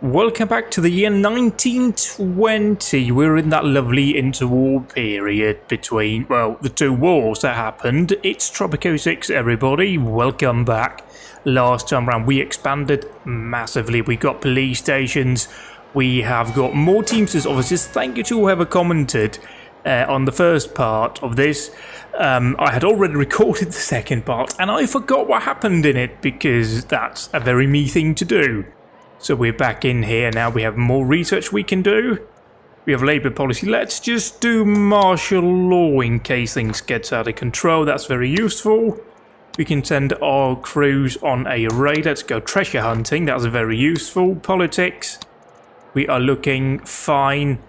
Welcome back to the year 1920. We're in that lovely interwar period between, well, the two wars that happened. It's Tropico 6, everybody. Welcome back. Last time around, we expanded massively. We got police stations. We have got more Teamsters officers. Thank you to whoever commented on the first part of this. I had already recorded the second part, and I forgot what happened in it because that's a very me thing to do. So we're back in here now. We have more research we can do. We have labour policy. Let's just do martial law in case things get out of control. That's very useful. We can send our crews on a raid. Let's go treasure hunting. That's very useful. Politics. We are looking fine.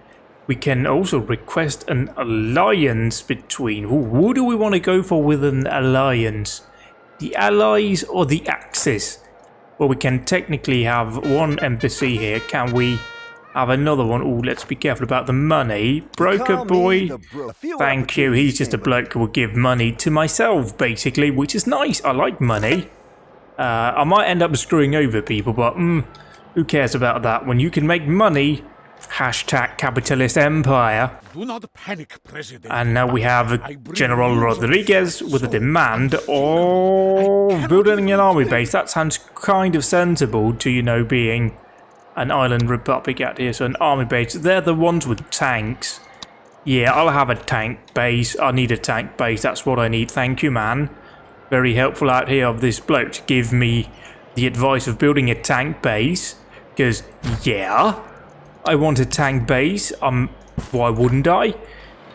We can also request an alliance between... who do we want to go for with an alliance? The Allies or the Axis? Well, we can technically have one embassy here. Can we have another one? Oh, let's be careful about the money. Broker boy, thank you. He's just a bloke who will give money to myself, basically, which is nice. I like money. I might end up screwing over people, but who cares about that? When you can make money, hashtag capitalist empire. Do not panic, President. And now we have General Rodriguez with a demand of building an army base. That sounds kind of sensible to, you know, being an island republic out here. So an army base. They're the ones with tanks. Yeah, I'll have a tank base. I need a tank base. That's what I need. Thank you, man. Very helpful out here of this bloke to give me the advice of building a tank base. Because, yeah, I want a tank base. Why wouldn't I?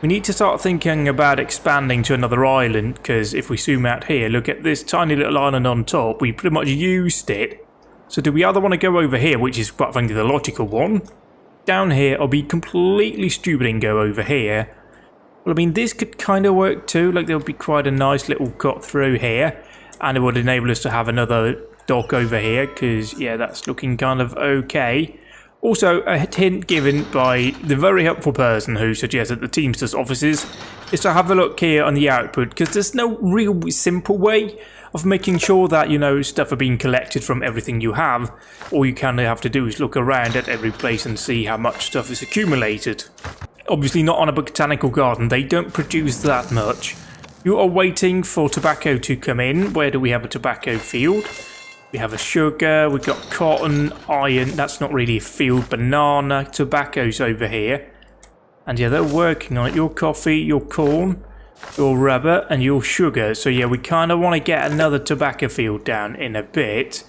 We need to start thinking about expanding to another island, because if we zoom out here, look at this tiny little island on top. We pretty much used it. So do we either want to go over here, which is quite frankly the logical one, down here, or be completely stupid and go over here? Well, I mean, this could kind of work too. Like, there would be quite a nice little cut through here, and it would enable us to have another dock over here, because, yeah, that's looking kind of okay. Also, a hint given by the very helpful person who suggested the Teamsters offices is to have a look here on the output, because there's no real simple way of making sure that, you know, stuff are being collected from everything you have. All you kind of have to do is look around at every place and see how much stuff is accumulated. Obviously not on a botanical garden, they don't produce that much. You are waiting for tobacco to come in. Where do we have a tobacco field? We have a sugar, we've got cotton, iron, that's not really a field, banana, tobacco's over here. And yeah, they're working on it. Your coffee, your corn, your rubber, and your sugar. So yeah, we kind of want to get another tobacco field down in a bit.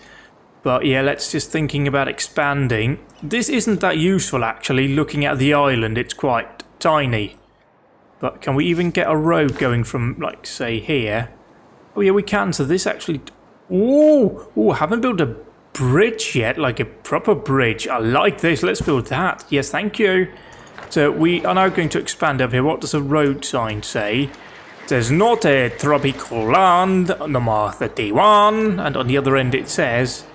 But yeah, let's just thinking about expanding. This isn't that useful actually, looking at the island, it's quite tiny. But can we even get a road going from, like, say, here? Oh yeah, we can, so this actually... Oh, haven't built a bridge yet, like a proper bridge. I like this. Let's build that. Yes, thank you. So we are now going to expand over here. What does a road sign say? It says Norte Tropical Land, number 31. And on the other end it says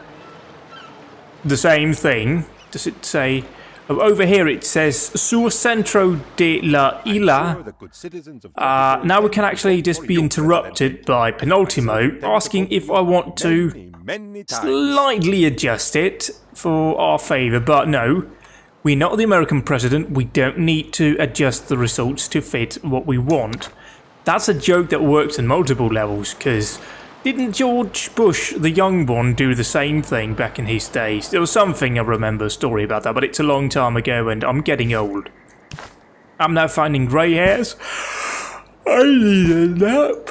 the same thing. Does it say... Oh, over here it says Sur Centro de la Isla. Now we can actually just be interrupted by Penultimo asking if I want to slightly adjust it for our favour, but no, we're not the American president, we don't need to adjust the results to fit what we want. That's a joke that works in multiple levels, because didn't George Bush, the young one, do the same thing back in his days? There was something I remember, a story about that, but it's a long time ago and I'm getting old. I'm now finding grey hairs. I need a nap.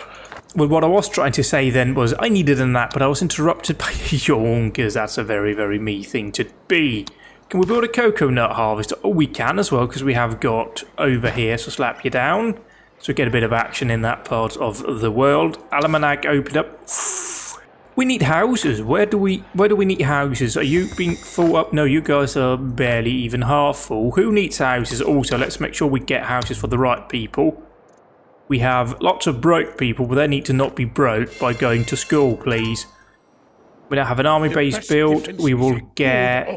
Well, what I was trying to say then was I needed a nap, but I was interrupted by a yawn, because that's a very, very me thing to be. Can we build a cocoa nut harvester? Oh, we can as well, because we have got over here, so slap you down. So get a bit of action in that part of the world. Almanac opened up. We need houses. Where do we need houses? Are you being full up? No, you guys are barely even half full. Who needs houses? Also, let's make sure we get houses for the right people. We have lots of broke people, but they need to not be broke by going to school, please. We now have an army base built. We will get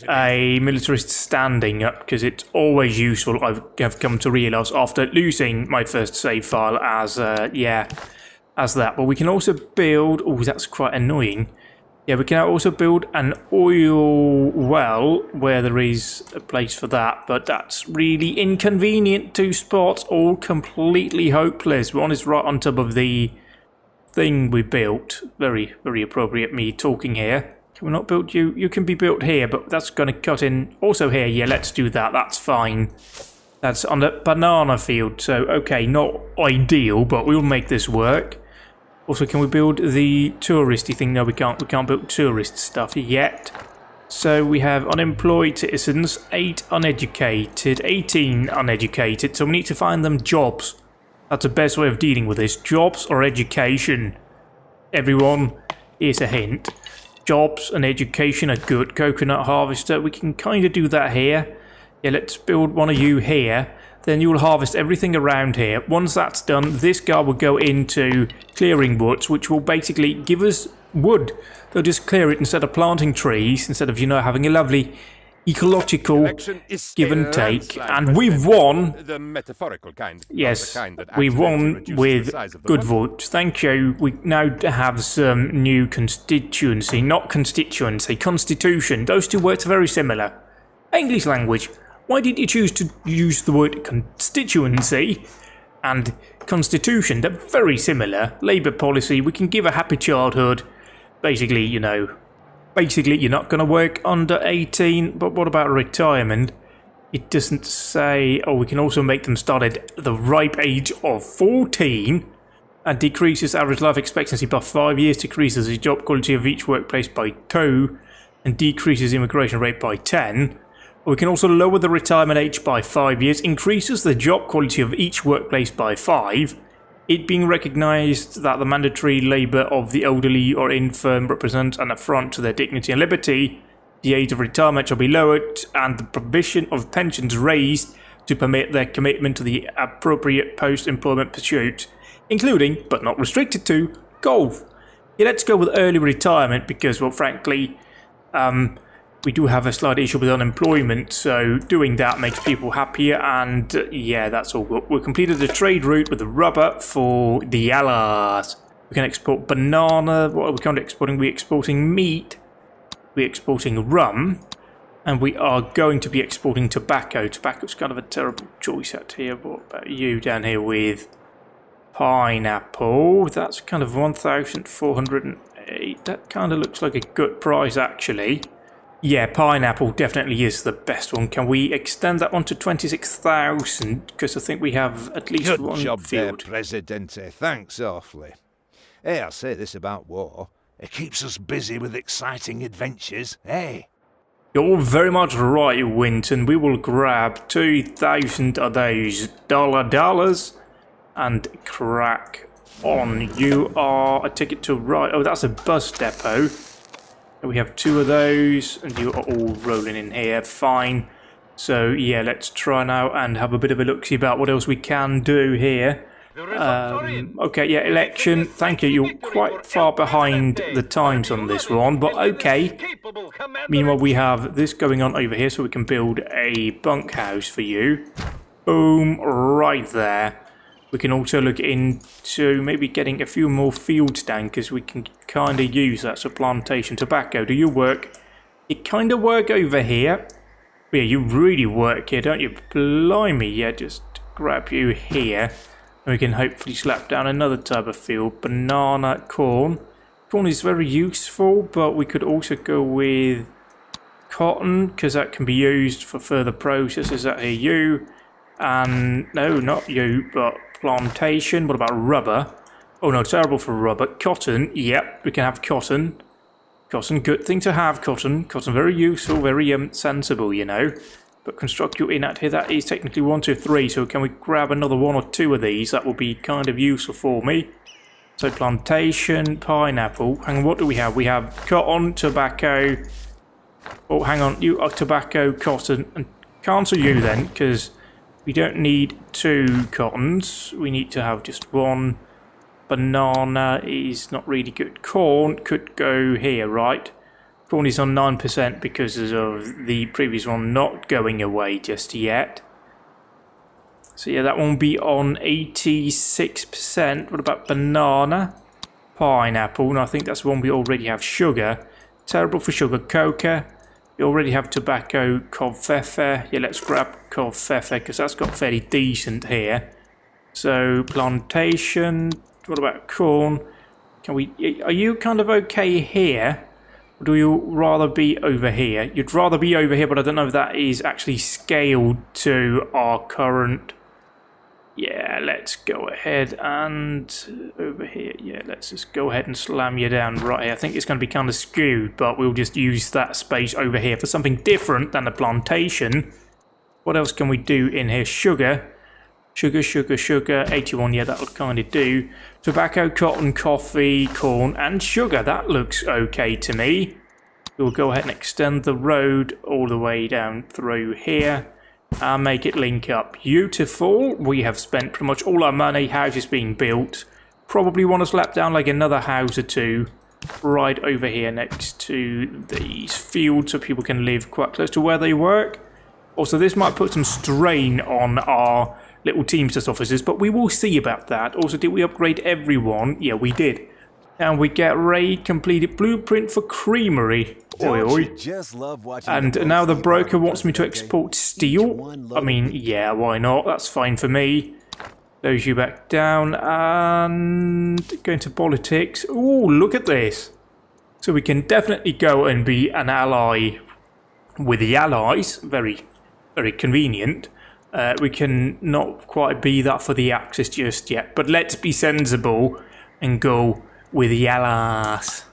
a militarist standing up, because it's always useful. I have come to realise after losing my first save file as that. But we can also build... Oh, that's quite annoying. Yeah, we can also build an oil well where there is a place for that, but that's really inconvenient to spot, all completely hopeless. One is right on top of the thing we built. Very, very appropriate me talking here. Can we not build you? You can be built here, but that's going to cut in also here. Yeah, let's do that. That's fine. That's on the banana field, so okay, not ideal, but we'll make this work. Also, can we build the touristy thing? No, we can't. We can't build tourist stuff yet. So we have unemployed citizens, 8 uneducated, 18 uneducated. So we need to find them jobs. That's the best way of dealing with this. Jobs or education. Everyone, here's a hint. Jobs and education are good. Coconut harvester, we can kind of do that here. Yeah, let's build one of you here. Then you'll harvest everything around here. Once that's done, this guy will go into clearing woods, which will basically give us wood. They'll just clear it instead of planting trees, instead of, you know, having a lovely ecological give and take. And we've won. The metaphorical kind. Yes, we've won with good votes. Thank you. We now have some new constituency, not constituency, constitution. Those two words are very similar. English language. Why did you choose to use the word constituency and constitution? They're very similar. Labour policy, we can give a happy childhood. Basically, you know, you're not going to work under 18, but what about retirement? It doesn't say. Oh, we can also make them start at the ripe age of 14 and decreases average life expectancy by 5 years, decreases the job quality of each workplace by 2, and decreases immigration rate by 10. We can also lower the retirement age by 5 years, increases the job quality of each workplace by 5, it being recognised that the mandatory labour of the elderly or infirm represents an affront to their dignity and liberty, the age of retirement shall be lowered, and the provision of pensions raised to permit their commitment to the appropriate post-employment pursuit, including, but not restricted to, golf. Yeah, let's go with early retirement because, well, frankly, we do have a slight issue with unemployment, so doing that makes people happier, and yeah, that's all good. We've completed the trade route with the rubber for the Allies. We can export banana. What are we currently exporting? We're exporting meat. We're exporting rum. And we are going to be exporting tobacco. Tobacco's kind of a terrible choice out here. What about you down here with pineapple? That's kind of 1,408. That kind of looks like a good price, actually. Yeah, pineapple definitely is the best one. Can we extend that one to 26,000? Because I think we have at least Good one job field. there, Presidente. Thanks awfully. Hey, I'll say this about war. It keeps us busy with exciting adventures, hey? You're very much right, Winton. We will grab 2,000 of those dollars and crack on. You are a ticket to right. Oh, that's a bus depot. We have 2 of those, and you are all rolling in here. Fine. So, yeah, let's try now and have a bit of a look-see about what else we can do here. Okay, yeah, election. Thank you. You're quite far behind the times on this one, but okay. Meanwhile, we have this going on over here, so we can build a bunkhouse for you. Boom, right there. We can also look into maybe getting a few more fields down because we can kind of use that. So plantation tobacco, do you work? You kind of work over here. Yeah, you really work here, don't you? Blimey, yeah, just grab you here. And we can hopefully slap down another type of field. Banana, corn. Corn is very useful, but we could also go with cotton because that can be used for further processes. That here, you. And no, not you, but plantation. What about rubber? Oh no, terrible for rubber. Cotton, yep, we can have cotton. Cotton, good thing to have, cotton. Cotton, very useful, very sensible, you know. But construct you in out here, that is technically 1, 2, 3, so can we grab another 1 or 2 of these? That will be kind of useful for me. So plantation, pineapple. Hang on, what do we have? We have cotton, tobacco. Oh, hang on, you are tobacco, cotton, and cancel you then, because we don't need 2 cottons. We need to have just 1. Banana is not really good. Corn could go here, right? Corn is on 9% because of the previous one not going away just yet. So yeah, that one will be on 86%. What about banana? Pineapple, and I think that's one we already have. Sugar. Terrible for sugar. Coca. You already have tobacco. Covfefe. Yeah, let's grab Covfefe because that's got fairly decent here. So, plantation. What about corn? Can we... Are you kind of okay here? Or do you rather be over here? You'd rather be over here, but I don't know if that is actually scaled to our current... Yeah, let's go ahead and over here. Yeah, let's just go ahead and slam you down right here. I think it's going to be kind of skewed, but we'll just use that space over here for something different than a plantation. What else can we do in here? Sugar. Sugar. 81, yeah, that'll kind of do. Tobacco, cotton, coffee, corn, and sugar. That looks okay to me. We'll go ahead and extend the road all the way down through here. And make it link up. Beautiful. We have spent pretty much all our money. Houses being built. Probably want to slap down like another house or two right over here next to these fields so people can live quite close to where they work. Also, this might put some strain on our little Teamsters offices, but we will see about that. Also, did we upgrade everyone? Yeah, we did. And we get raid completed blueprint for creamery. Oi, oi. And now the broker wants me to export steel. I mean, yeah, why not? That's fine for me. Close you back down and go into politics. Ooh, look at this. So we can definitely go and be an ally with the allies. Very, very convenient. We can not quite be that for the Axis just yet. But let's be sensible and go with the allies.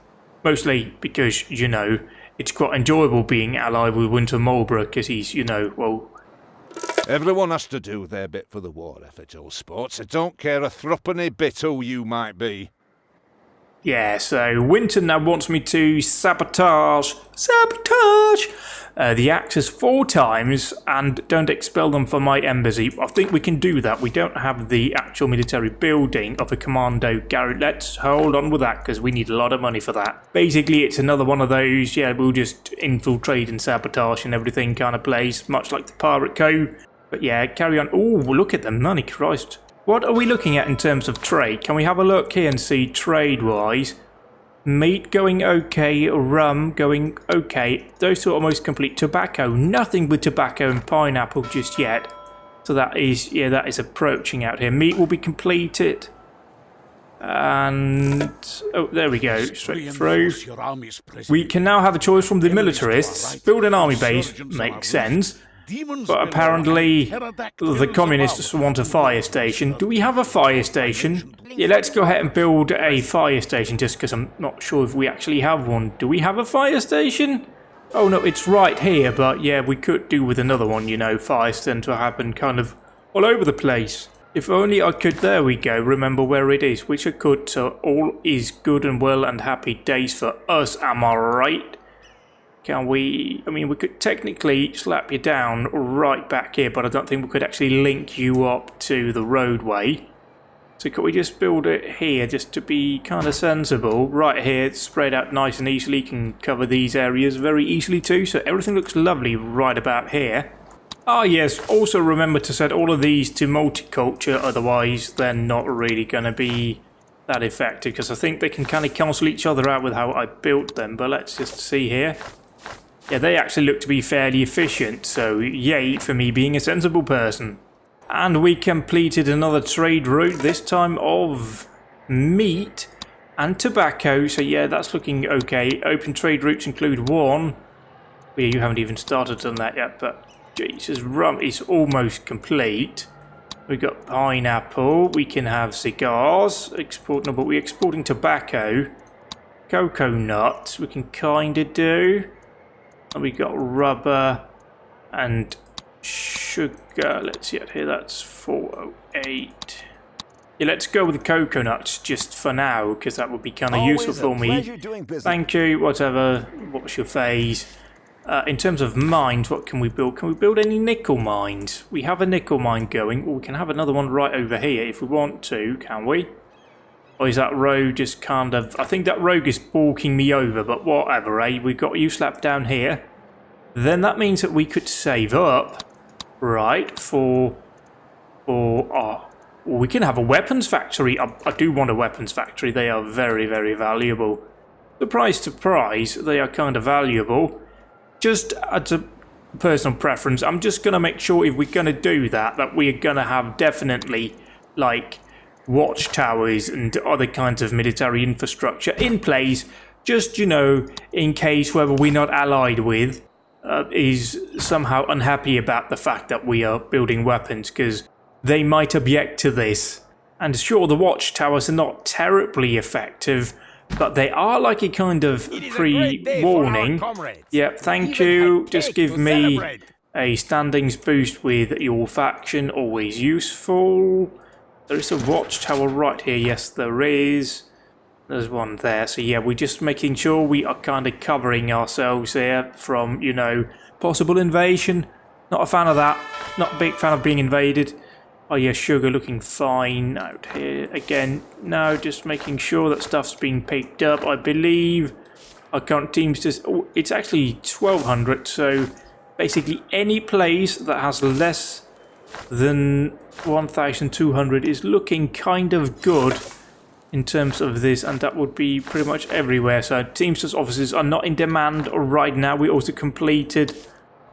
Mostly because, you know, it's quite enjoyable being allied with Winter Marlborough because he's, you know, well... Everyone has to do their bit for the war effort, old sports. I don't care a threepenny bit who you might be. Yeah, so Winter now wants me to sabotage the Axis 4 times and don't expel them from my embassy. I think we can do that. We don't have the actual military building of a commando garage. Let's hold on with that because we need a lot of money for that. Basically, it's another one of those, yeah, we'll just infiltrate and sabotage and everything kind of plays, much like the Pirate Cove. But yeah, carry on. Oh, look at the money, Christ. What are we looking at in terms of trade? Can we have a look here and see trade-wise? Meat going okay, rum going okay. Those two are almost complete. Tobacco, nothing with tobacco and pineapple just yet. So that is, yeah, that is approaching out here. Meat will be completed. And, oh, there we go, straight through. We can now have a choice from the militarists. Build an army base, makes sense. But apparently the communists want a fire station. Do we have a fire station? Yeah, let's go ahead and build a fire station just because I'm not sure if we actually have one. Do we have a fire station? Oh no, it's right here, but yeah, we could do with another one, you know. Fires tend to happen kind of all over the place. If only I could, there we go, remember where it is, which I could, so all is good and well and happy days for us, am I right? Can we... I mean, we could technically slap you down right back here, but I don't think we could actually link you up to the roadway. So could we just build it here, just to be kind of sensible? Right here, it's spread out nice and easily, can cover these areas very easily too, so everything looks lovely right about here. Ah yes, also remember to set all of these to multicultural, otherwise they're not really going to be that effective, because I think they can kind of cancel each other out with how I built them, but let's just see here. Yeah, they actually look to be fairly efficient, so yay for me being a sensible person. And we completed another trade route, this time of meat and tobacco, so yeah, that's looking okay. Open trade routes include one. Yeah, you haven't even started on that yet, but Jesus, rum is almost complete. We've got pineapple, we can have cigars, export, no, but we're exporting tobacco. Cocoa nuts, we can kind of do. And we got rubber and sugar. Let's see out here, that's 408. Yeah, let's go with the coconuts just for now, because that would be kind of useful for me. Thank you, whatever. What's your phase? In terms of mines, what can we build? Can we build any nickel mines? We have a nickel mine going. Or we can have another one right over here if we want to, can we? Or is that road just kind of... I think that road is balking me over, but whatever, eh? We've got you slapped down here. Then that means that we could save up, right, for we can have a weapons factory. I do want a weapons factory. They are very, very valuable. surprise, they are kind of valuable. Just as a personal preference, I'm just going to make sure if we're going to do that, that we're going to have definitely, like, watchtowers and other kinds of military infrastructure in place, just, you know, in case whoever we're not allied with is somehow unhappy about the fact that we are building weapons, because they might object to this. And sure, the watchtowers are not terribly effective, but they are like a kind of pre-warning. Yep, thank you. Just give me a standings boost with your faction, always useful. There is a watchtower right here. Yes, there is. There's one there. So yeah, we're just making sure we are kind of covering ourselves here from, you know, possible invasion. Not a fan of that. Not a big fan of being invaded. Oh yeah, sugar looking fine out here. Again, no, just making sure that stuff's being picked up. I believe our current team's just... Oh, it's actually 1,200, so basically any place that has less than 1,200 is looking kind of good in terms of this, and that would be pretty much everywhere. So Teamsters offices are not in demand right now. We also completed...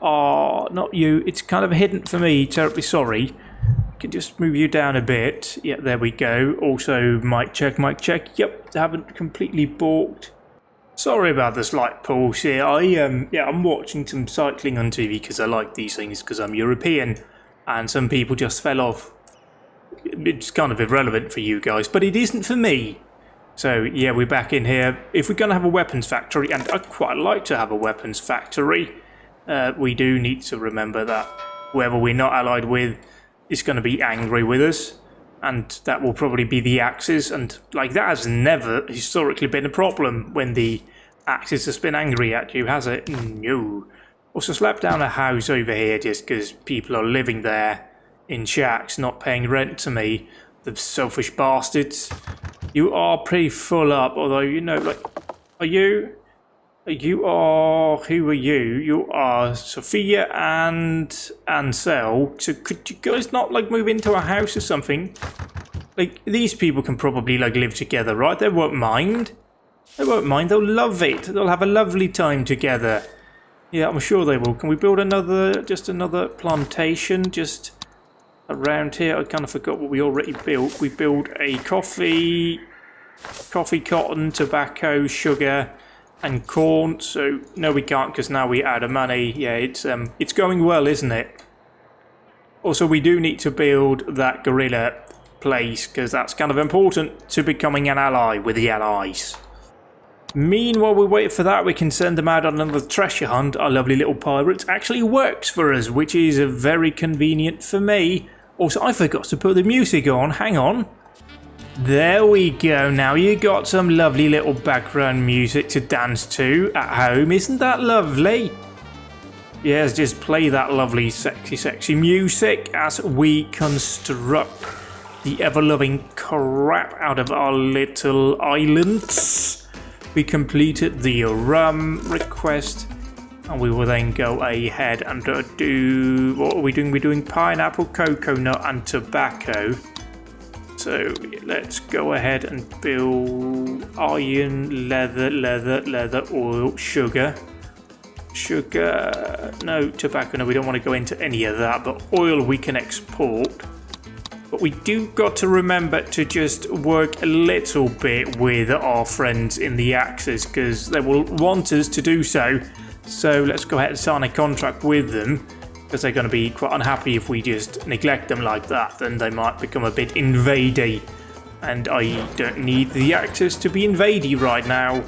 Oh, not you. It's kind of hidden for me. Terribly sorry. Can just move you down a bit. Yeah, there we go. Also, mic check, mic check. Yep, haven't completely balked. Sorry about the slight pause here. I'm watching some cycling on TV because I like these things because I'm European, and some people just fell off. It's kind of irrelevant for you guys, but it isn't for me. So yeah, we're back in here. If we're going to have a weapons factory, and I'd quite like to have a weapons factory, we do need to remember that whoever we're not allied with is going to be angry with us, and that will probably be the Axis, and like that has never historically been a problem when the Axis has been angry at you, has it? No. Also slap down a house over here just because people are living there in shacks, not paying rent to me, the selfish bastards. You are pretty full up, although, you know, like, who are you? You are Sophia and Ansel. So could you guys not, like, move into a house or something? Like, these people can probably, like, live together, right? They won't mind. They won't mind. They'll love it. They'll have a lovely time together. Yeah, I'm sure they will. Can we build another plantation just around here? I kind of forgot what we already built. We built a coffee, cotton, tobacco, sugar, and corn. So no, we can't because now we're out of money. Yeah, it's going well, isn't it? Also, we do need to build that gorilla place because that's kind of important to becoming an ally with the allies. Meanwhile, we wait for that. We can send them out on another treasure hunt. Our lovely little pirates actually works for us, which is very convenient for me. Also, I forgot to put the music on. Hang on. There we go. Now you got some lovely little background music to dance to at home. Isn't that lovely? Yes, just play that lovely, sexy music as we construct the ever-loving crap out of our little islands. We completed the rum request, and we will then go ahead and do... What are we doing? We're doing pineapple, coconut, and tobacco. So let's go ahead and build iron, leather, oil, sugar. No, tobacco, no, we don't want to go into any of that, but oil we can export. But we do got to remember to just work a little bit with our friends in the Axis because they will want us to do so. So let's go ahead and sign a contract with them because they're going to be quite unhappy if we just neglect them like that. Then they might become a bit invadey. And I don't need the Axis to be invadey right now.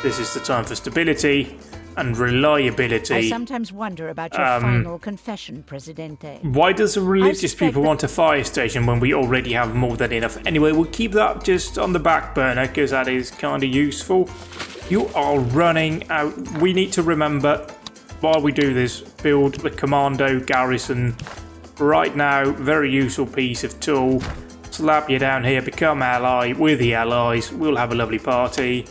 This is the time for stability and reliability. I sometimes wonder about your final confession, Presidente. Why does the religious people want a fire station when we already have more than enough? Anyway, we'll keep that just on the back burner because that is kind of useful. You are running out. We need to remember, while we do this, build the commando garrison. Right now, very useful piece of tool. Slap you down here, become ally with the allies. We'll have a lovely party.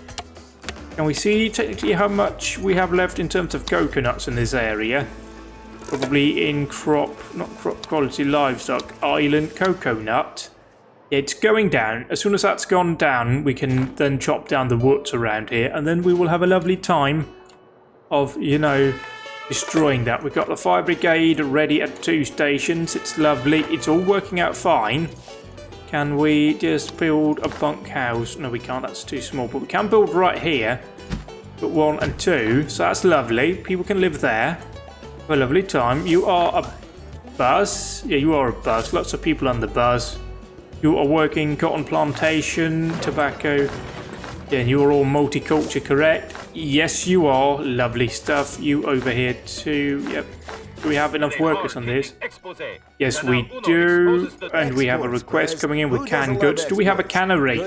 Can we see technically how much we have left in terms of coconuts in this area? Probably in not crop quality livestock, island coconut. It's going down. As soon as that's gone down, we can then chop down the woods around here, and then we will have a lovely time of, you know, destroying that. We've got the fire brigade ready at 2 stations. It's lovely. It's all working out fine. Can we just build a bunkhouse? No, we can't. That's too small. But we can build right here. Put 1 and 2. So that's lovely. People can live there. Have a lovely time. You are a bus. Yeah, you are a bus. Lots of people on the bus. You are working cotton plantation, tobacco. Yeah, and you are all multicultural, correct? Yes, you are. Lovely stuff. You over here too. Yep. Do we have enough workers on this? Yes, we do. And we have a request coming in with canned goods. Do we have a cannery?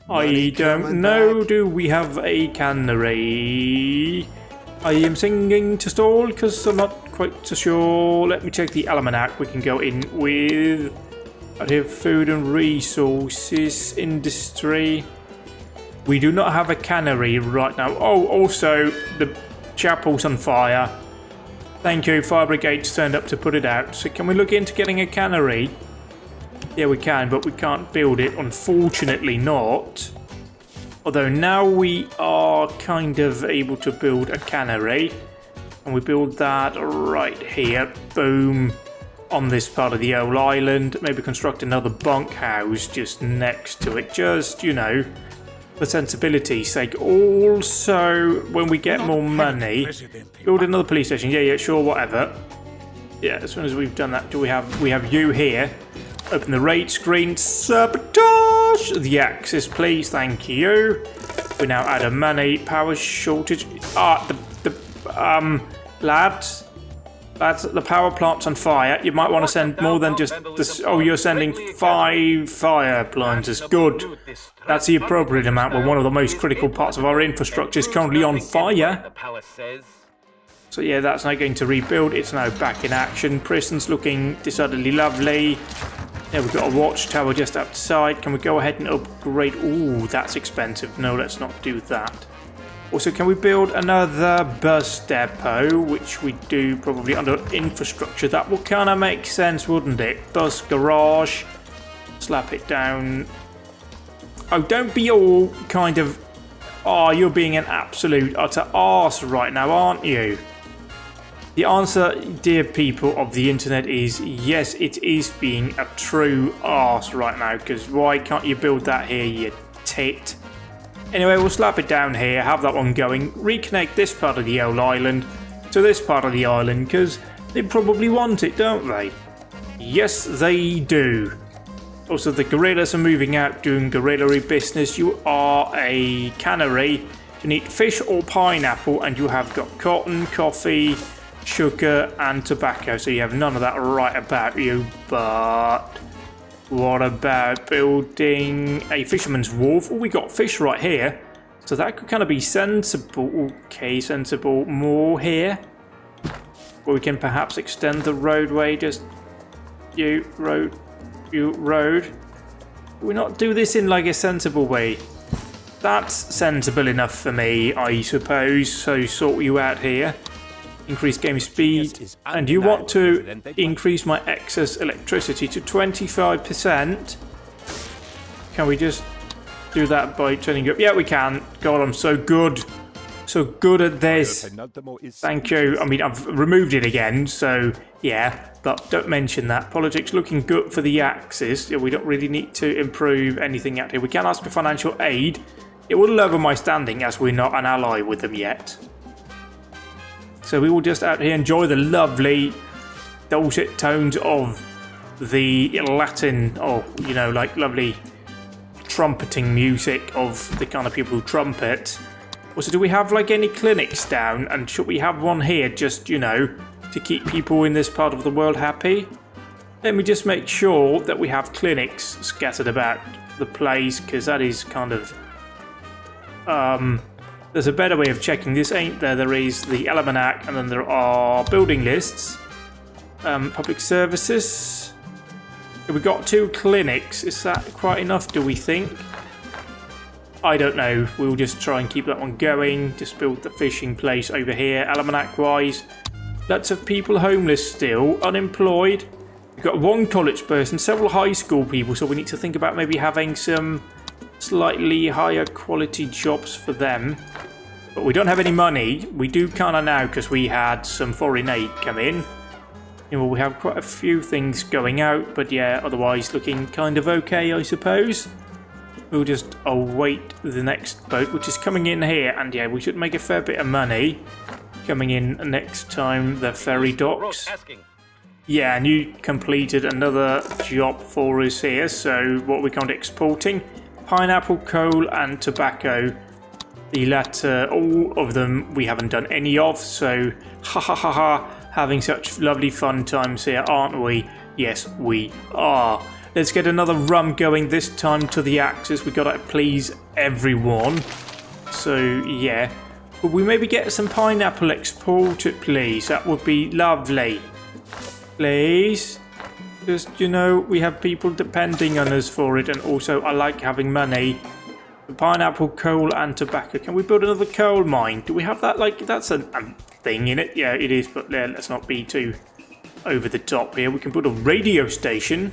I don't know. Do we have a cannery? I am singing to stall because I'm not quite so sure. Let me check the almanac. We can go in with... I have food and resources, industry. We do not have a cannery right now. Oh, also, the chapel's on fire. Thank you, fire brigade's turned up to put it out. So can we look into getting a cannery? Yeah, we can, but we can't build it. Unfortunately not. Although now we are kind of able to build a cannery. And we build that right here. Boom. On this part of the old island. Maybe construct another bunkhouse just next to it. Just, you know, for sensibility's sake. Also, when we get more money, build another police station. Yeah, sure, whatever. Yeah, as soon as we've done that, we have you here. Open the rate screen. Sabotage the axis, please. Thank you. We now add a money power shortage. Lads. That's the power plant's on fire. You might want to send more than just this. Oh, you're sending 5 fire appliances. Good. That's the appropriate amount when one of the most critical parts of our infrastructure is currently on fire. So yeah, that's now going to rebuild. It's now back in action. Prison's looking decidedly lovely. Yeah, we've got a watchtower just outside. Can we go ahead and upgrade? Ooh, that's expensive. No, let's not do that. Also, can we build another bus depot, which we do probably under infrastructure? That will kind of make sense, wouldn't it? Bus garage. Slap it down. Oh, don't be all kind of... Oh, you're being an absolute utter arse right now, aren't you? The answer, dear people of the internet, is yes, it is being a true arse right now. Because why can't you build that here, you tit? Anyway, we'll slap it down here, have that one going, reconnect this part of the old island to this part of the island, because they probably want it, don't they? Yes, they do. Also, the gorillas are moving out doing gorilla business. You are a cannery. You need fish or pineapple, and you have got cotton, coffee, sugar, and tobacco. So you have none of that right about you, but... What about building a fisherman's wharf? Oh, we got fish right here. So that could kind of be sensible. Okay, sensible. More here. Or we can perhaps extend the roadway. Just you road. We not do this in like a sensible way. That's sensible enough for me, I suppose. So sort you out here. Increase game speed, and you want to increase my excess electricity to 25%. Can we just do that by turning up? Yeah, we can. God, I'm so good. So good at this. Thank you. I mean, I've removed it again, so yeah, but don't mention that. Politics looking good for the Axis. Yeah, we don't really need to improve anything out here. We can ask for financial aid. It will lower my standing as we're not an ally with them yet. So we will just out here enjoy the lovely dulcet tones of the Latin, or, you know, like lovely trumpeting music of the kind of people who trumpet. Also, do we have like any clinics down? And should we have one here just, you know, to keep people in this part of the world happy? Let me just make sure that we have clinics scattered about the place, because that is kind of... There's a better way of checking this, ain't there? There is the almanac, and then there are building lists. Public services. We've got 2 clinics. Is that quite enough, do we think? I don't know. We'll just try and keep that one going. Just build the fishing place over here. Almanac-wise. Lots of people homeless still. Unemployed. We've got one college person, several high school people, so we need to think about maybe having some slightly higher quality jobs for them. But we don't have any money. We do kind of now because we had some foreign aid come in. You know, we have quite a few things going out, but yeah, otherwise looking kind of okay, I suppose. We'll just await the next boat, which is coming in here, and yeah, we should make a fair bit of money coming in next time the ferry docks. Yeah, and you completed another job for us here, so what we're kind of exporting, pineapple, coal and tobacco. The latter, all of them we haven't done any of, so ha ha ha ha, having such lovely fun times here, aren't we? Yes, we are. Let's get another rum going, this time to the Axis. We gotta please everyone. So yeah, could we maybe get some pineapple exported, please? That would be lovely. Please. Just, you know, we have people depending on us for it, and also I like having money. Pineapple, coal and tobacco. Can we build another coal mine? Do we have that? Like, that's a thing in it. Yeah, it is, but let's not be too over the top here. We can build a radio station,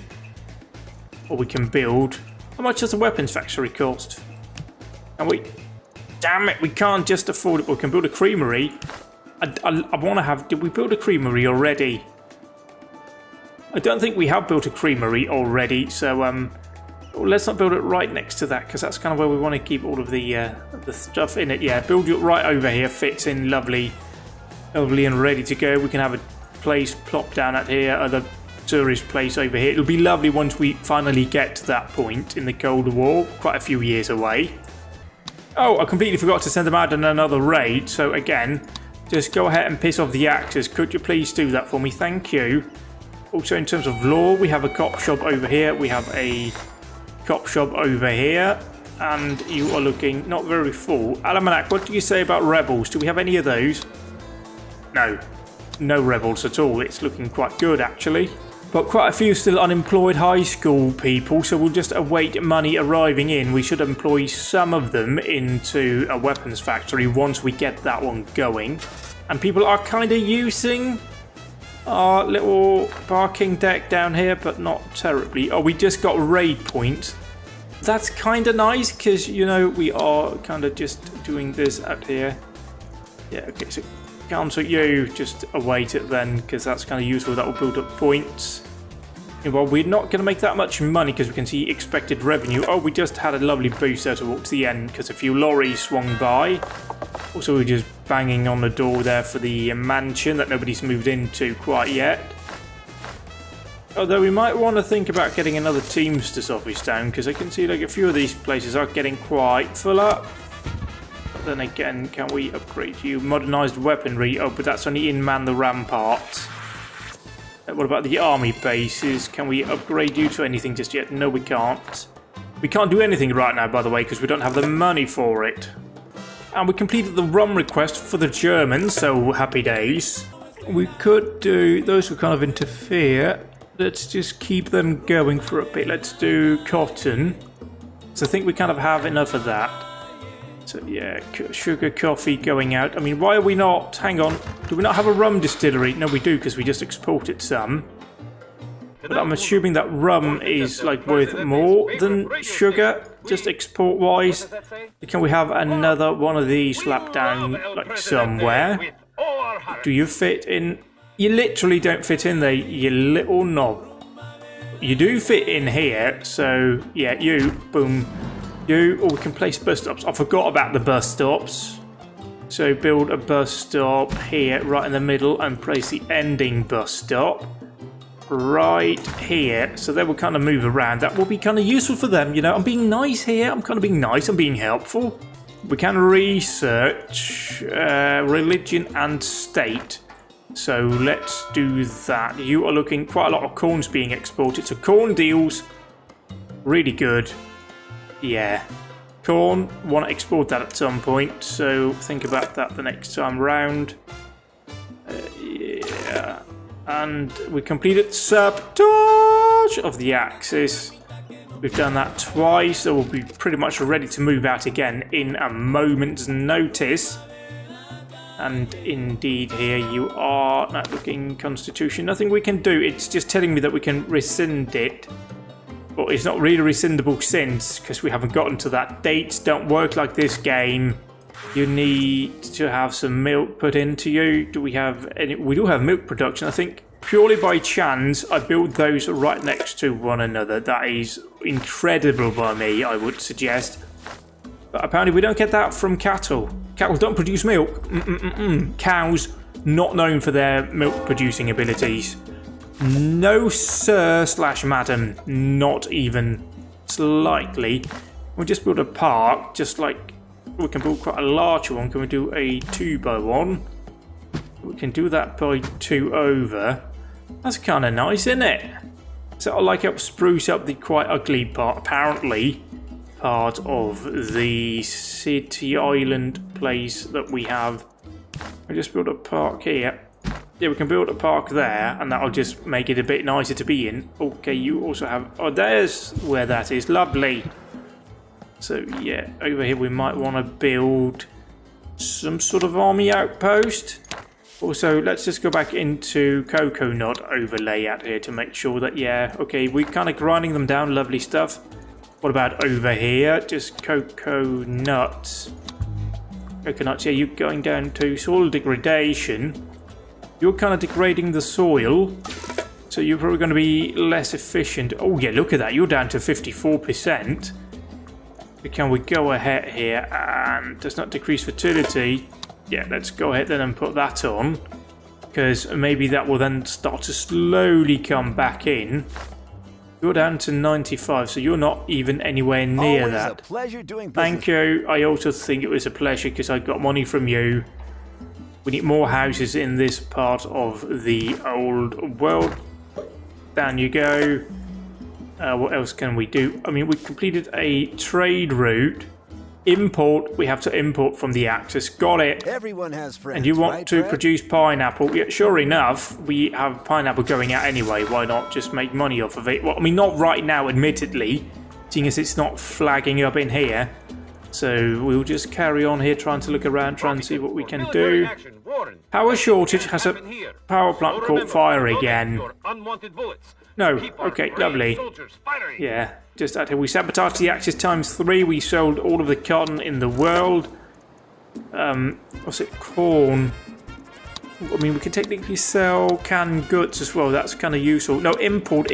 or we can build... How much does a weapons factory cost? And we... Damn it, we can't just afford it. We can build a creamery. I want to have... Did we build a creamery already? I don't think we have built a creamery already, so let's not build it right next to that, because that's kind of where we want to keep all of the stuff in it. Yeah, build it right over here, fits in lovely and ready to go. We can have a place plop down at here, other tourist place over here. It'll be lovely once we finally get to that point in the Cold War, quite a few years away. Oh, I completely forgot to send them out on another raid, so again, just go ahead and piss off the Axis. Could you please do that for me? Thank you. Also, in terms of law, we have a cop shop over here. We have a cop shop over here. And you are looking not very full. Almanac, what do you say about rebels? Do we have any of those? No. No rebels at all. It's looking quite good, actually. But quite a few still unemployed high school people, so we'll just await money arriving in. We should employ some of them into a weapons factory once we get that one going. And people are kind of using... our little parking deck down here, but not terribly. Oh, we just got raid points. That's kind of nice, because, you know, we are kind of just doing this out here. Yeah, okay, so cancel you, just await it then, because that's kind of useful. That will build up points. Yeah, well, we're not going to make that much money, because we can see expected revenue. Oh, we just had a lovely boost there towards the end, because a few lorries swung by. Also, we're just banging on the door there for the mansion that nobody's moved into quite yet. Although we might want to think about getting another Teamsters office down, because I can see like a few of these places are getting quite full up. But then again, can we upgrade you? Modernised weaponry. Oh, but that's only in man the ramparts. What about the army bases? Can we upgrade you to anything just yet? No, we can't. We can't do anything right now, by the way, because we don't have the money for it. And we completed the rum request for the Germans, so happy days. We could do... those who kind of interfere. Let's just keep them going for a bit. Let's do cotton. So I think we kind of have enough of that. So yeah, sugar, coffee going out. I mean, why are we not... hang on. Do we not have a rum distillery? No, we do, because we just exported some. But I'm assuming that rum is like worth more than sugar, just export-wise. Can we have another one of these slapped down like somewhere? Do you fit in? You literally don't fit in there, you little knob. You do fit in here, so yeah, you, boom. You, or we can place bus stops. I forgot about the bus stops. So build a bus stop here, right in the middle, and place the ending bus stop right here. So they will kind of move around. That will be kind of useful for them, you know. I'm being nice here. I'm kind of being nice. I'm being helpful. We can research religion and state. So let's do that. You are looking quite a lot of corn's being exported. So corn deals really good. Yeah. Corn, want to export that at some point. So think about that the next time round. Yeah. And we completed sabotage of the Axis. We've done that twice, so we'll be pretty much ready to move out again in a moment's notice. And indeed here you are. Not looking constitution. Nothing we can do. It's just telling me that we can rescind it. But it's not really rescindable since, because we haven't gotten to that. Dates don't work like this game. You need to have some milk put into you. Do we have any? We do have milk production. I think purely by chance I built those right next to one another. That is incredible by me, I would suggest. But apparently we don't get that from cattle. Cattle don't produce milk. Cows, not known for their milk producing abilities. No sir / madam, not even slightly. We'll just build a park, just like we can build quite a large one. Can we do a 2x1? We can do that by 2 over. That's kind of nice, isn't it? So I like it, spruce up the quite ugly part, apparently, part of the city island place that we have. We just build a park here. Yeah, we can build a park there, and that'll just make it a bit nicer to be in. Okay, you also have... Oh, there's where that is. Lovely. So, yeah, over here we might want to build some sort of army outpost. Also, let's just go back into coconut overlay out here to make sure that, yeah, okay, we're kind of grinding them down. Lovely stuff. What about over here? Just coconuts. Coconuts, yeah, you're going down to soil degradation. You're kind of degrading the soil, so you're probably going to be less efficient. Oh yeah, look at that, you're down to 54%. So can we go ahead here and does not decrease fertility? Yeah, let's go ahead then and put that on, because maybe that will then start to slowly come back in. You're down to 95, so you're not even anywhere near Always that. A pleasure doing business. Thank you. I also think it was a pleasure because I got money from you. We need more houses in this part of the old world. Down you go. What else can we do? I mean, we completed a trade route. Import. We have to import from the Axis. Got it. Everyone has friends. And you want right, to Brad? produce pineapple. Yeah, sure enough, we have pineapple going out anyway. Why not just make money off of it? Well, I mean, not right now, admittedly, seeing as it's not flagging up in here. So we'll just carry on here, trying to look around, trying to see what we can do. Power shortage. Has a power plant caught fire again? No. Okay, lovely. Yeah, just out here. We sabotaged the Axis ×3. We sold all of the cotton in the world. What's it? Corn. I mean, we can technically sell canned goods as well. That's kind of useful. No, import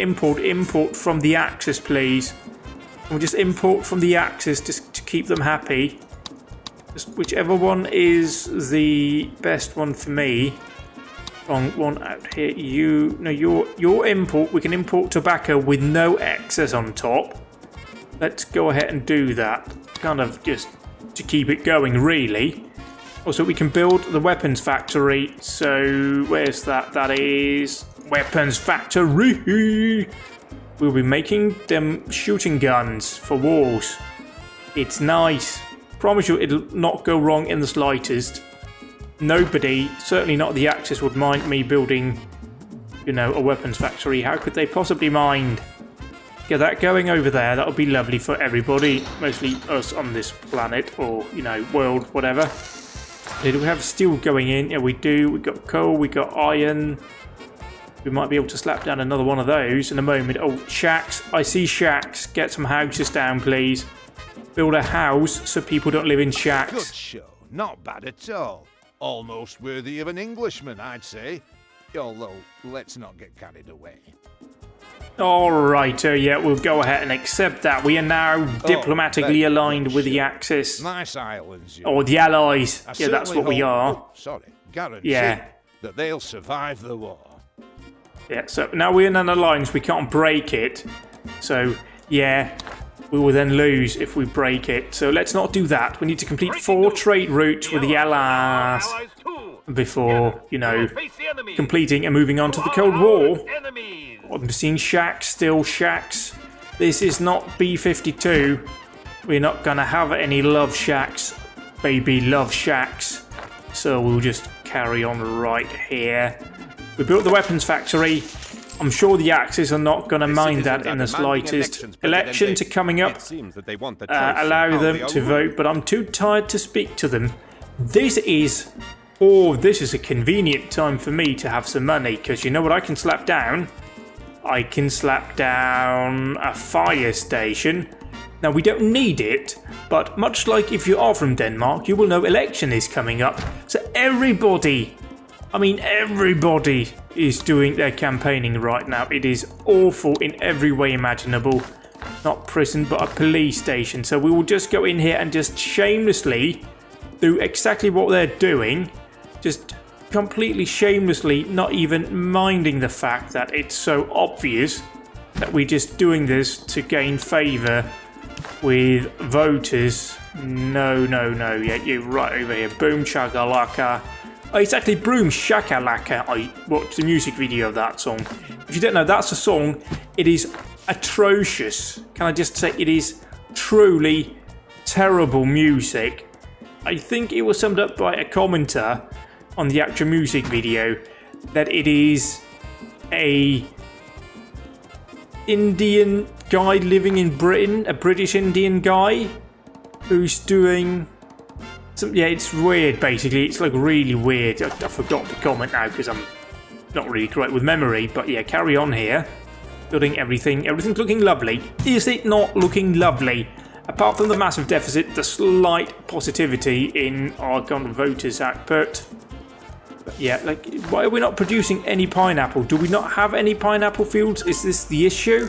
from the Axis, please. We'll just import from the Axis just to keep them happy. Just whichever one is the best one for me. Wrong one out here. Your import. We can import tobacco with no excess on top. Let's go ahead and do that. Kind of just to keep it going, really. Also, we can build the weapons factory. So where's that? That is weapons factory. We'll be making them shooting guns for wars. It's nice. Promise you it'll not go wrong in the slightest. Nobody, certainly not the Axis, would mind me building, you know, a weapons factory. How could they possibly mind? Get that going over there. That'll be lovely for everybody. Mostly us on this planet or, you know, world, whatever. Do we have steel going in? Yeah, we do. We've got coal, we got iron. We might be able to slap down another one of those in a moment. Oh, shacks. I see shacks. Get some houses down, please. Build a house so people don't live in Good shacks. show. Not bad at all. Almost worthy of an Englishman, I'd say. Although, let's not get carried away. Alright, yeah, we'll go ahead and accept that. We are now diplomatically aligned with the Axis. Nice islands, you Or the Allies. I Yeah, that's certainly what we hope- are. oh, sorry, guarantee Yeah. that they'll survive the war. Yeah, so now we're in an alliance. We can't break it. So, yeah, we will then lose if we break it. So let's not do that. We need to complete 4 trade routes with the Allies before, you know, completing and moving on to the Cold War. I'm seeing shacks, still shacks. This is not B-52. We're not going to have any love shacks, baby love shacks. So we'll just carry on right here. We built the weapons factory. I'm sure the Axis are not going to mind that in the slightest. Elections are coming up. Allow them to vote, but I'm too tired to speak to them. This is Oh, this is a convenient time for me to have some money, because you know what I can slap down? I can slap down a fire station. Now, we don't need it, but much like if you are from Denmark, you will know election is coming up. So everybody, I mean everybody, is doing their campaigning right now. It is awful in every way imaginable. Not prison, but a police station. So we will just go in here and just shamelessly do exactly what they're doing. Just completely shamelessly, not even minding the fact that it's so obvious that we're just doing this to gain favour with voters. No. Yeah, you're right over here. Boom shakalaka. Oh, it's actually Broom Shakalaka. I watched the music video of that song. If you don't know, that's a song. It is atrocious. Can I just say it is truly terrible music. I think it was summed up by a commenter on the actual music video that it is a Indian guy living in Britain, a British Indian guy who's doing some, yeah, it's weird basically. It's like really weird. I forgot the comment now because I'm not really great with memory, but yeah, carry on here. Building everything. Everything's looking lovely. Is it not looking lovely? Apart from the massive deficit, the slight positivity in our kind of voters output. But yeah, like, why are we not producing any pineapple? Do we not have any pineapple fields? Is this the issue?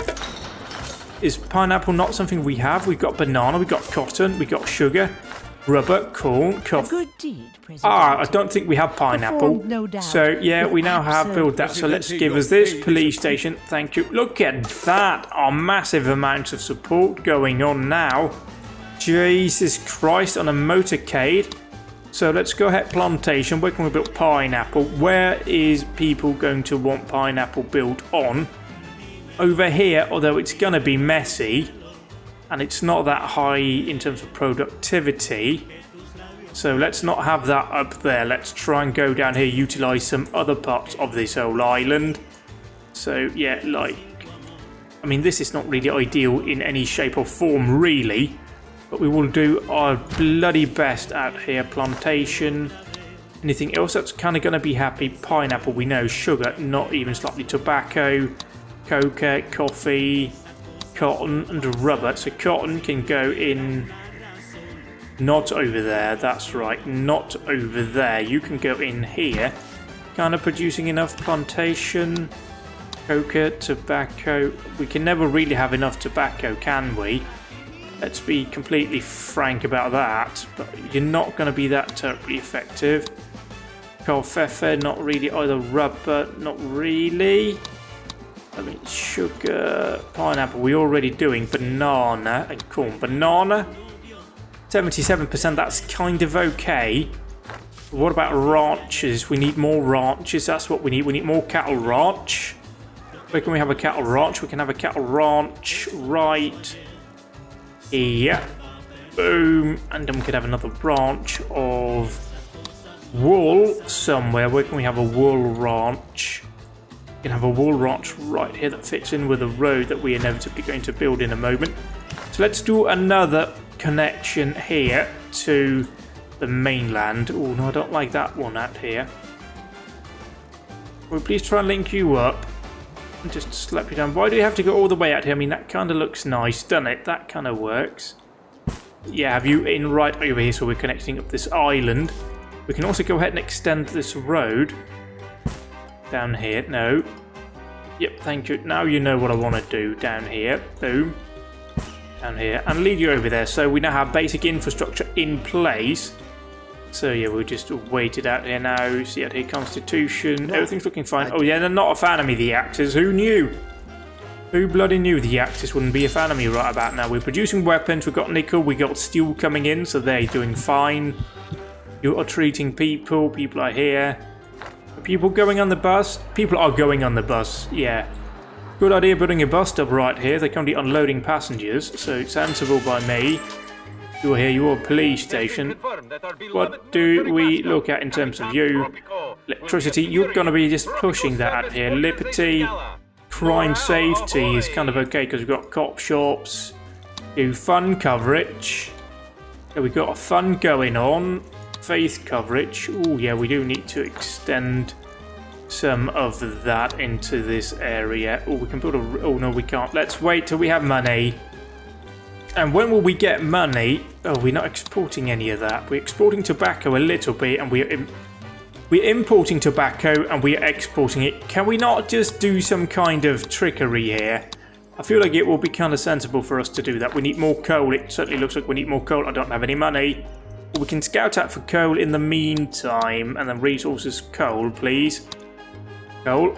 Is pineapple not something we have? We've got banana, we've got cotton, we've got sugar, rubber, corn, coffee. Good deed, President. I don't think we have pineapple. Performed, no doubt, So yeah, with we now have absurd built that. So let's give us this police station. Thank you. Look at that. Our massive amounts of support going on now. Jesus Christ, on a motorcade. So let's go ahead, plantation. Where can we build pineapple? Where is people going to want pineapple built on? Over here, although it's going to be messy. And it's not that high in terms of productivity. So let's not have that up there. Let's try and go down here, utilise some other parts of this whole island. So yeah, like, I mean, this is not really ideal in any shape or form, really. But we will do our bloody best out here. Plantation. Anything else that's kind of going to be happy? Pineapple, we know. Sugar, not even slightly. Tobacco, coca, coffee, cotton and rubber. So cotton can go in, not over there. That's right, not over there. You can go in here. Kind of producing enough plantation. Coca, tobacco. We can never really have enough tobacco, can we? Let's be completely frank about that. But you're not going to be that terribly effective. Coffee, not really either. Rubber, not really. I mean, sugar, pineapple, we're already doing. Banana and corn. Banana, 77%, that's kind of okay. What about ranches? We need more ranches, that's what we need. We need more cattle ranch. Where can we have a cattle ranch? We can have a cattle ranch right here. Boom. And then we could have another branch of wool somewhere. Where can we have a wool ranch? We can have a wool ranch right here that fits in with the road that we're inevitably going to build in a moment. So let's do another connection here to the mainland. Oh no, I don't like that one out here. Will you please try and link you up and just slap you down? Why do you have to go all the way out here? I mean, that kind of looks nice, doesn't it? That kind of works. Yeah, have you in right over here, so we're connecting up this island. We can also go ahead and extend this road down here. No. Yep, thank you. Now you know what I want to do down here. Boom. Down here. And leave you over there. So we now have basic infrastructure in place. So yeah, we'll just wait it out here now. See out here, Constitution. Everything's looking fine. Oh yeah, they're not a fan of me, the Axis. Who knew? Who bloody knew the Axis wouldn't be a fan of me right about now? We're producing weapons. We've got nickel. We got steel coming in. So they're doing fine. You are treating people. People are here. Are people going on the bus? People are going on the bus. Yeah. Good idea building a bus stop right here. They're currently unloading passengers. So sensible by me. You're here, you're a police station. What do we look at in terms of you? Electricity, you're going to be just pushing that out here. Liberty, crime safety is kind of okay because we've got cop shops. Do fun coverage. Yeah, we've got a fun going on. faith coverage. Oh yeah, we do need to extend some of that into this area. Oh, we can build a... Oh no, we can't. Let's wait till we have money. And when will we get money? Oh, we're not exporting any of that. We're exporting tobacco a little bit, and we're importing tobacco and we're exporting it. Can we not just do some kind of trickery here? I feel like it will be kind of sensible for us to do that. We need more coal. It certainly looks like we need more coal. I don't have any money. We can scout out for coal in the meantime. And then resources, coal, please. Coal.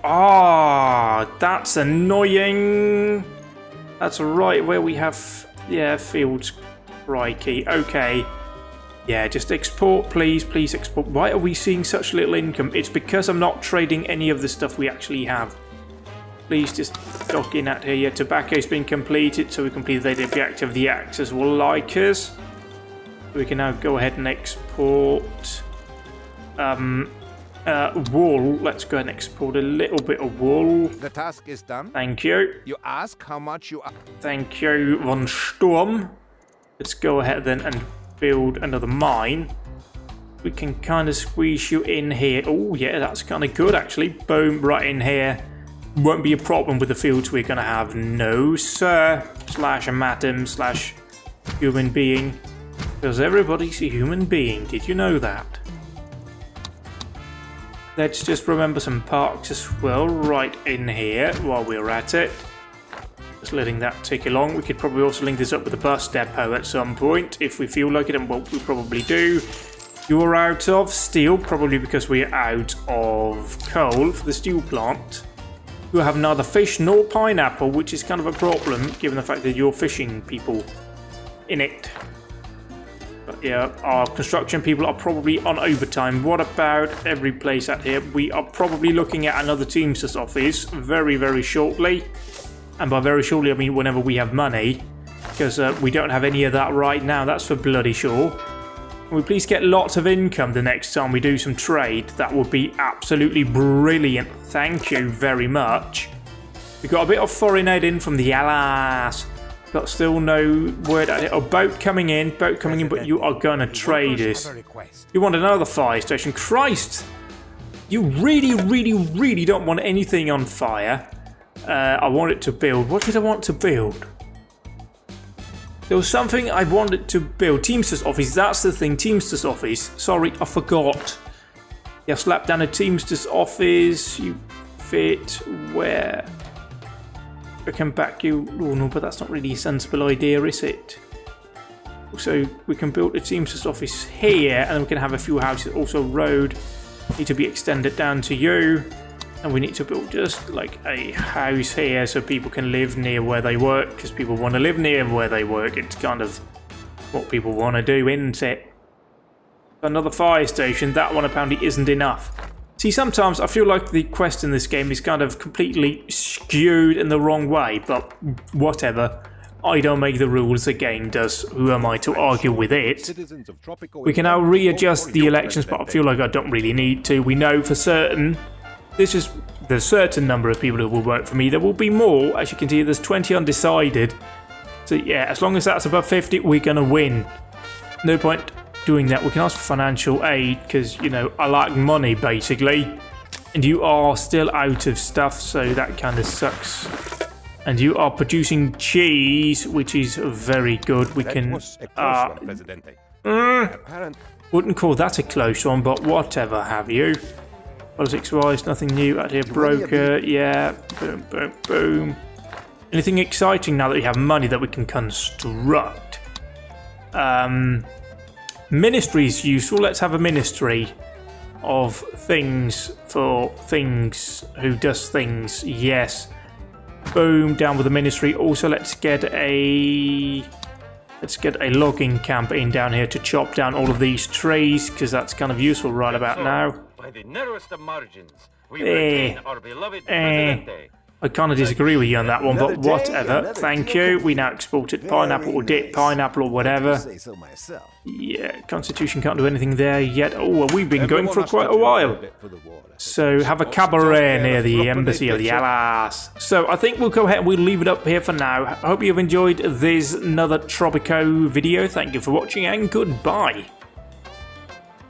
Oh, that's annoying. That's right where we have, yeah, fields. Crikey. Okay. Yeah, just export, please. Please export. Why are we seeing such little income? It's because I'm not trading any of the stuff we actually have. Please just dock in at here. Yeah, tobacco's been completed, so we completed the objective. The axes will like us. We can now go ahead and export wool. Let's go ahead and export a little bit of wool. The task is done. Thank you. You ask how much you... Thank you, Von Sturm. Let's go ahead then and build another mine. We can kind of squeeze you in here. Oh yeah, that's kind of good actually. Boom, right in here. Won't be a problem with the fields we're going to have. No, sir. Slash a madam slash human being. Because everybody's a human being. Did you know that? Let's just remember some parks as well right in here while we're at it. Just letting that tick along. We could probably also link this up with the bus depot at some point if we feel like it, and what we probably do. You're out of steel, probably because we're out of coal for the steel plant. You have neither fish nor pineapple, which is kind of a problem given the fact that you're fishing people in it. But yeah, our construction people are probably on overtime. What about every place out here? We are probably looking at another Teamsters office very, very shortly. And by very shortly, I mean whenever we have money. Because we don't have any of that right now, that's for bloody sure. Can we please get lots of income the next time we do some trade? That would be absolutely brilliant. Thank you very much. We got a bit of foreign aid in from the Allies. Got still no word at it. A boat coming in, but you are going to trade us. You want another fire station? Christ! You really, really, really don't want anything on fire. I want it to build. What did I want to build? There was something I wanted to build. Teamsters office, that's the thing. Teamsters office. Sorry, I forgot. Yeah, slap down a Teamsters office. You fit where? I can back you. Oh no, but that's not really a sensible idea, is it? So we can build a Teamsters office here, and then we can have a few houses. Also, road need to be extended down to you. And we need to build just like a house here so people can live near where they work, because people want to live near where they work. It's kind of what people want to do, isn't it? Another fire station, that one apparently isn't enough. See, sometimes I feel like the quest in this game is kind of completely skewed in the wrong way, but whatever. I don't make the rules, the game does. Who am I to argue with it? We can now readjust the elections, but I feel like I don't really need to. We know for certain... This is the certain number of people who will vote for me. There will be more. As you can see, there's 20 undecided. So yeah, as long as that's above 50, we're going to win. No point doing that. We can ask for financial aid because, you know, I like money basically. And you are still out of stuff, so that kind of sucks. And you are producing cheese, which is very good. We can... wouldn't call that a close one, but whatever have you. Politics-wise, nothing new out here. Broker, yeah. Boom, boom, boom. Anything exciting now that we have money that we can construct? Ministry is useful. Let's have a ministry of things for things who does things. Yes. Boom, down with the ministry. Also, let's get a logging camp in down here to chop down all of these trees, because that's kind of useful right about now. By the narrowest of margins, we retain our beloved Presidente. I kind of disagree with you on that one, but whatever. Thank you. We now exported pineapple or dip pineapple or whatever. Yeah, Constitution can't do anything there yet. Oh, well, we've been going for quite a while. So have a cabaret near the embassy of the Allies. So I think we'll go ahead and we'll leave it up here for now. I hope you've enjoyed this another Tropico video. Thank you for watching and goodbye.